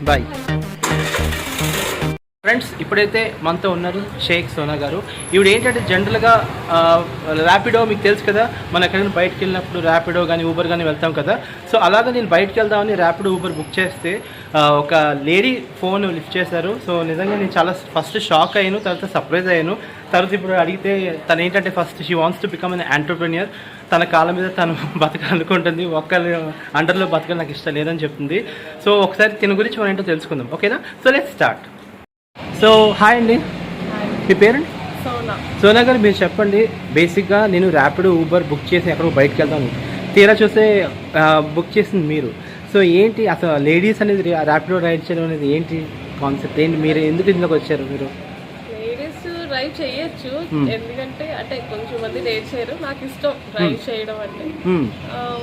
Bye. Friends, ఇప్పుడైతే మనతో ఉన్నారు షేక్ సోనా గారు. ఈవిడ ఏంటంటే జనరల్గా ర్యాపిడో మీకు తెలుసు కదా, మనం ఎక్కడైనా బయటకు వెళ్ళినప్పుడు ర్యాపిడో కానీ ఊబర్ కానీ వెళ్తాం కదా. సో అలాగా నేను బయటకు వెళ్దామని ర్యాపిడో ఊబర్ బుక్ చేస్తే ఒక లేడీ ఫోన్ లిఫ్ట్ చేశారు. సో నిజంగా నేను చాలా ఫస్ట్ షాక్ అయ్యాను, తర్వాత సర్ప్రైజ్ అయ్యాను. తర్వాత ఇప్పుడు అడిగితే తను ఏంటంటే first she wants to become an entrepreneur. తన కాళ్ళ మీద తను బతకాలనుకుంటుంది, ఒక్కరి అండర్లో బతకాలి నాకు ఇష్టం లేదని చెప్తుంది. సో ఒకసారి తిన గురించి మనం ఏంటో తెలుసుకుందాం, ఓకేనా? So let's start. So hi అండి, మీ పేరండి? సోనా గారు, మీరు చెప్పండి. బేసిక్గా నేను ర్యాపిడో ఊబర్ బుక్ చేసి ఎక్కడికో బయటకు వెళ్తాను, తీరా చూస్తే బుక్ చేసింది మీరు. సో ఏంటి అసలు లేడీస్ అనేది ర్యాపిడో రైడ్ చేయడం అనేది ఏంటి కాన్సెప్ట్, ఏంటి, మీరు ఎందుకు ఇందులోకి వచ్చారు? మీరు డ్రైవ్ చేయొచ్చు, ఎందుకంటే అంటే కొంచెం మంది నేర్చారు, నాకు ఇష్టం డ్రైవ్ చేయడం అంటే.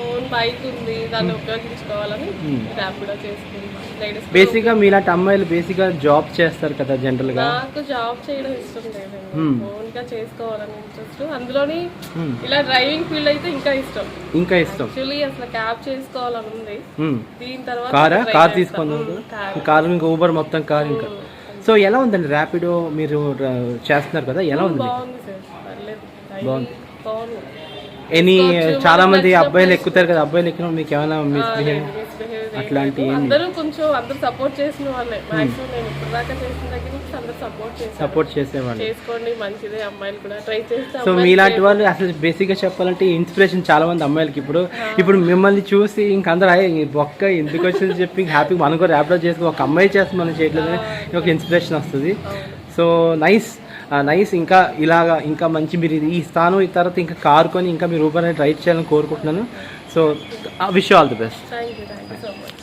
ఓన్ బైక్ ఉంది, దాన్ని ఉపయోగించుకోవాలని ర్యాపిడో చేసుకుంటాను. బేసిక్గా మీలాంటి అమ్మాయిలు బేసిక్గా జాబ్ చేస్తారు కదా జనరల్గా. నాకు జాబ్ చేయడం ఇష్టం లేదు, ఓన్ గా చేసుకోవాలని ఇంట్రెస్ట్. అందులోని ఇలా డ్రైవింగ్ ఫీల్డ్ అయితే ఇంకా ఇష్టం. యాక్చువల్లీ అసలు క్యాబ్ చేసుకోవాలని ఉంది. దీని తర్వాత కార్ తీసుకున్నాను, కార్ ఇంకా ఊబర్ మొత్తం కార్ ఇంకా. సో ఎలా ఉందండి ర్యాపిడో మీరు చేస్తున్నారు కదా, ఎలా ఉంది? బాగుంది. ఎనీ చాలా మంది అబ్బాయిలు ఎక్కుతారు కదా, అబ్బాయిలు ఎక్కిన మీకు ఏమైనా మిస్బిహేవ్ అట్లాంటి? అందరూ సపోర్ట్ చేసిన వాళ్ళే, మాక్సిమం నేను ఇప్పటిదాకా చేసిన దగ్గర నుంచి అందరూ సపోర్ట్ చేసేవాళ్ళు. చేసుకోండి, మంచిదే, అమ్మాయిలు కూడా ట్రై చేస్తే. సో మీలాంటి వాళ్ళు అసలు బేసిక్గా చెప్పాలంటే ఇన్స్పిరేషన్ చాలా మంది అమ్మాయిలకి. ఇప్పుడు మిమ్మల్ని చూసి ఇంకందరూ బొక్క ఎందుకు వచ్చింది చెప్పి హ్యాపీగా మనం కూడా ర్యాపిడో చేసుకుని ఒక అమ్మాయి చేస్తే మనం చేయట్లేదు ఒక ఇన్స్పిరేషన్ వస్తుంది. So nice. ఇంకా ఇలాగా ఇంకా మంచి మీరు ఈ స్థానం ఈ తర్వాత ఇంకా కారు కొని ఇంకా మీరు ఊబర్ అనేది రైడ్ చేయాలని కోరుకుంటున్నాను. So wish you all the best. Thank you so much.